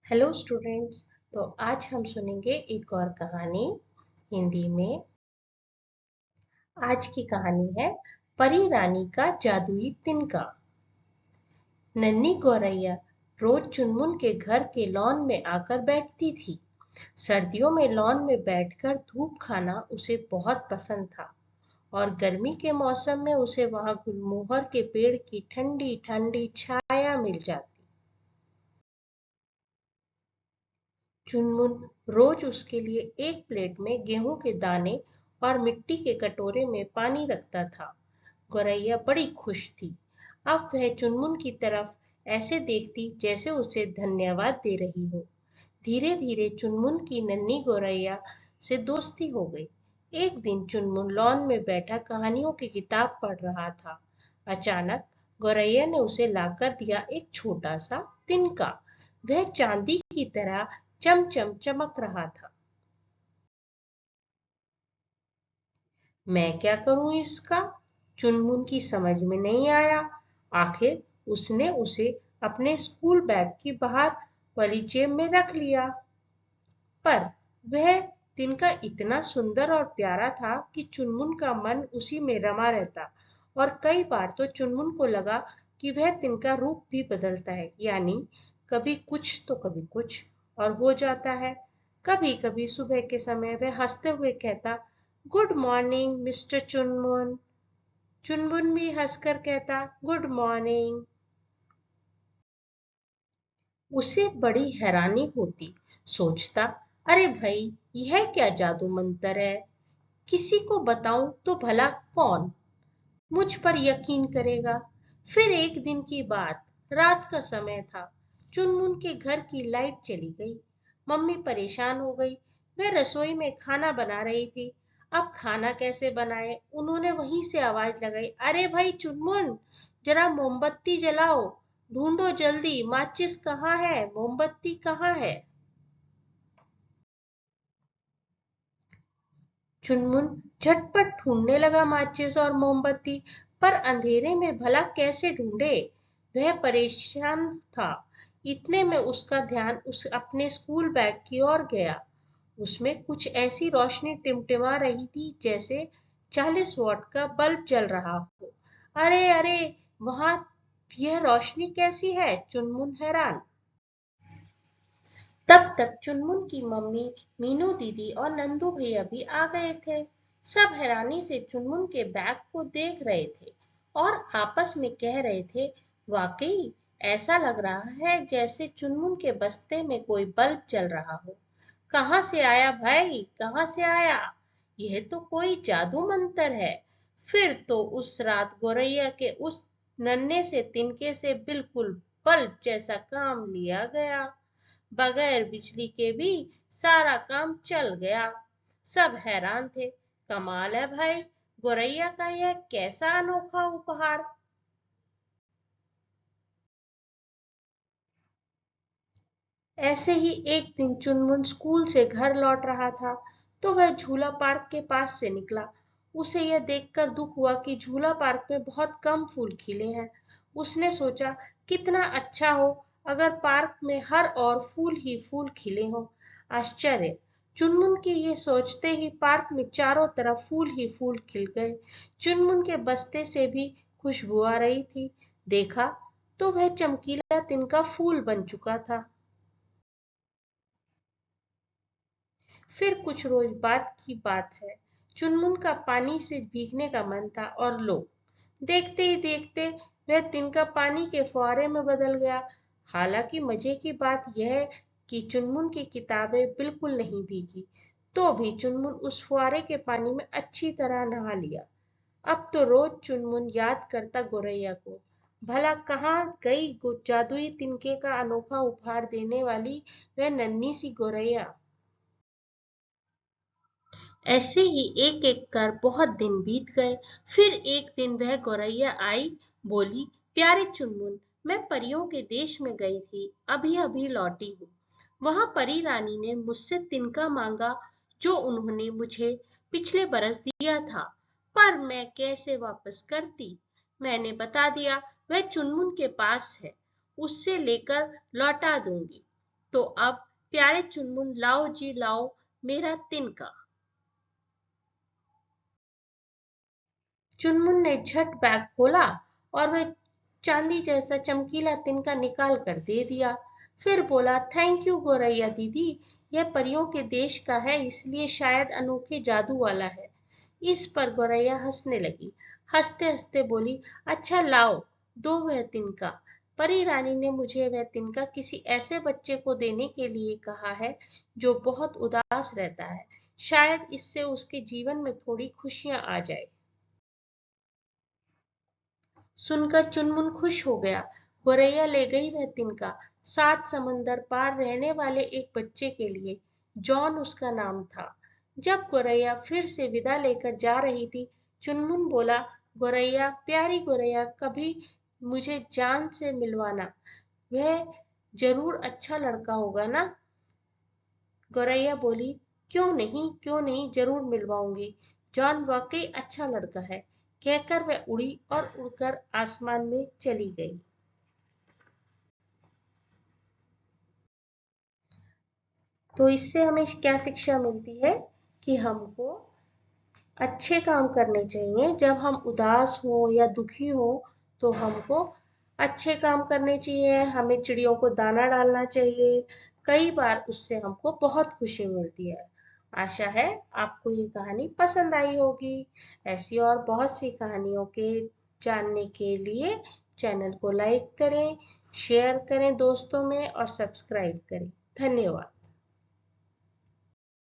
Hello students. तो आज हम सुनेंगे एक और कहानी हिंदी में। आज की कहानी है परी रानी का जादुई तिनका। नन्ही गौरैया रोज चुनमुन के घर के लॉन में आकर बैठती थी। सर्दियों में लॉन में बैठकर धूप खाना उसे बहुत पसंद था और गर्मी के मौसम में उसे वहां गुलमोहर के पेड़ की ठंडी ठंडी छाया मिल जाती। चुनमुन रोज उसके लिए एक प्लेट में गेहूं के दाने और मिट्टी के कटोरे में पानी रखता था। गौरैया बड़ी खुश थी। अब वह चुनमुन की तरफ ऐसे देखती जैसे उसे धन्यवाद दे रही हो। धीरे धीरे चुनमुन की नन्ही गौरैया से दोस्ती हो गई। एक दिन चुनमुन लॉन में बैठा कहानियों की किताब पढ़ रहा था। अचानक गौरैया ने उसे लाकर दिया एक छोटा सा तिनका। वह चांदी की तरह चमचम चमक रहा था। मैं क्या करूं इसका? चुनमुन की समझ में नहीं आया। आखिर उसने उसे अपने स्कूल बैग की बाहर वाली जेब में रख लिया। पर वह तिनका इतना सुंदर और प्यारा था कि चुनमुन का मन उसी में रमा रहता। और कई बार तो चुनमुन को लगा कि वह तिनका रूप भी बदलता है, यानी कभी कुछ तो कभी कुछ और हो जाता है। कभी कभी सुबह के समय वह हंसते हुए कहता, गुड मॉर्निंग मिस्टर चुनमुन। चुनमुन भी हंसकर कहता, गुड मॉर्निंग। उसे बड़ी हैरानी होती। सोचता, अरे भाई, यह क्या जादू मंतर है? किसी को बताऊं तो भला कौन मुझ पर यकीन करेगा? फिर एक दिन की बात, रात का समय था। चुनमुन के घर की लाइट चली गई। मम्मी परेशान हो गई। वह रसोई में खाना बना रही थी। अब खाना कैसे बनाए? उन्होंने वहीं से आवाज लगाई, अरे भाई चुनमुन, जरा मोमबत्ती जलाओ। ढूंढो जल्दी, माचिस कहाँ है, मोमबत्ती कहाँ है? चुनमुन झटपट ढूंढने लगा माचिस और मोमबत्ती। पर अंधेरे में भला कैसे ढूंढे? वह परेशान था। इतने में उसका ध्यान उस अपने स्कूल बैग की ओर गया। उसमें कुछ ऐसी रोशनी टिमटिमा रही थी जैसे 40 वॉट का बल्ब जल रहा हो। अरे अरे, वहां यह रोशनी कैसी है? चुनमुन हैरान। तब तक चुनमुन की मम्मी, मीनू दीदी और नंदू भैया भी आ गए थे। सब हैरानी से चुनमुन के बैग को देख रहे थे और आपस में कह रहे थे, वाकई ऐसा लग रहा है जैसे चुनमुन के बस्ते में कोई बल्ब जल रहा हो। कहाँ से आया भाई, कहाँ से आया? यह तो कोई जादू मंतर है। फिर तो उस रात गौरैया के उस नन्हे से तिनके से बिल्कुल बल्ब जैसा काम लिया गया। बगैर बिजली के भी सारा काम चल गया। सब हैरान थे। कमाल है भाई, गौरैया का यह कैसा अनोखा उपहार। ऐसे ही एक दिन चुनमुन स्कूल से घर लौट रहा था तो वह झूला पार्क के पास से निकला। उसे यह देखकर दुख हुआ कि झूला पार्क में बहुत कम फूल खिले हैं। उसने सोचा, कितना अच्छा हो अगर पार्क में हर और फूल ही फूल खिले हों। आश्चर्य! चुनमुन के ये सोचते ही पार्क में चारों तरफ फूल ही फूल खिल गए। चुनमुन के बस्ते से भी खुशबू आ रही थी। देखा तो वह चमकीला तिनका फूल बन चुका था। फिर कुछ रोज बाद की बात है। चुनमुन का पानी से भीगने का मन था और लो, देखते ही देखते वह तिनका पानी के फुहारे में बदल गया। हालांकि मजे की बात यह है कि चुनमुन की किताबें बिल्कुल नहीं भीगी, तो भी चुनमुन उस फुहारे के पानी में अच्छी तरह नहा लिया। अब तो रोज चुनमुन याद करता गौरैया को, भला कहाँ गई जादुई तिनके का अनोखा उपहार देने वाली वह नन्ही सी गौरैया। ऐसे ही एक एक कर बहुत दिन बीत गए। फिर एक दिन वह गौरैया आई, बोली, प्यारे चुनमुन, मैं परियों के देश में गई थी, अभी अभी लौटी हूँ। वहां परी रानी ने मुझसे तिनका मांगा जो उन्होंने मुझे पिछले बरस दिया था। पर मैं कैसे वापस करती? मैंने बता दिया वह चुनमुन के पास है, उससे लेकर लौटा दूंगी। तो अब प्यारे चुनमुन लाओ जी लाओ मेरा तिनका। चुनमुन ने झट बैग खोला और वह चांदी जैसा चमकीला तिनका निकाल कर दे दिया। फिर बोला, थैंक यू गोरैया दीदी, यह परियों के देश का है इसलिए शायद अनोखे जादू वाला है। इस पर गोरैया हंसने लगी। हंसते हंसते बोली, अच्छा लाओ, दो वह तिनका। परी रानी ने मुझे वह तिनका किसी ऐसे बच्चे को देने के लिए कहा है जो बहुत उदास रहता है। शायद इससे उसके जीवन में थोड़ी खुशियां आ जाए। सुनकर चुनमुन खुश हो गया। गोरैया ले गई वह तिनका 7 समंदर पार रहने वाले एक बच्चे के लिए। जॉन उसका नाम था। जब गोरैया फिर से विदा लेकर जा रही थी, चुनमुन बोला, गोरैया, प्यारी गोरैया, कभी मुझे जान से मिलवाना। वह जरूर अच्छा लड़का होगा ना। गोरैया बोली, क्यों नहीं, जरूर मिलवाऊंगी। जॉन वाकई अच्छा लड़का है। कहकर वह उड़ी और उड़कर आसमान में चली गई। तो इससे हमें क्या शिक्षा मिलती है कि हमको अच्छे काम करने चाहिए। जब हम उदास हो या दुखी हो तो हमको अच्छे काम करने चाहिए। हमें चिड़ियों को दाना डालना चाहिए। कई बार उससे हमको बहुत खुशी मिलती है। आशा है आपको ये कहानी पसंद आई होगी। ऐसी और बहुत सी कहानियों के जानने के लिए चैनल को लाइक करें, शेयर करें दोस्तों में और सब्सक्राइब करें। धन्यवाद।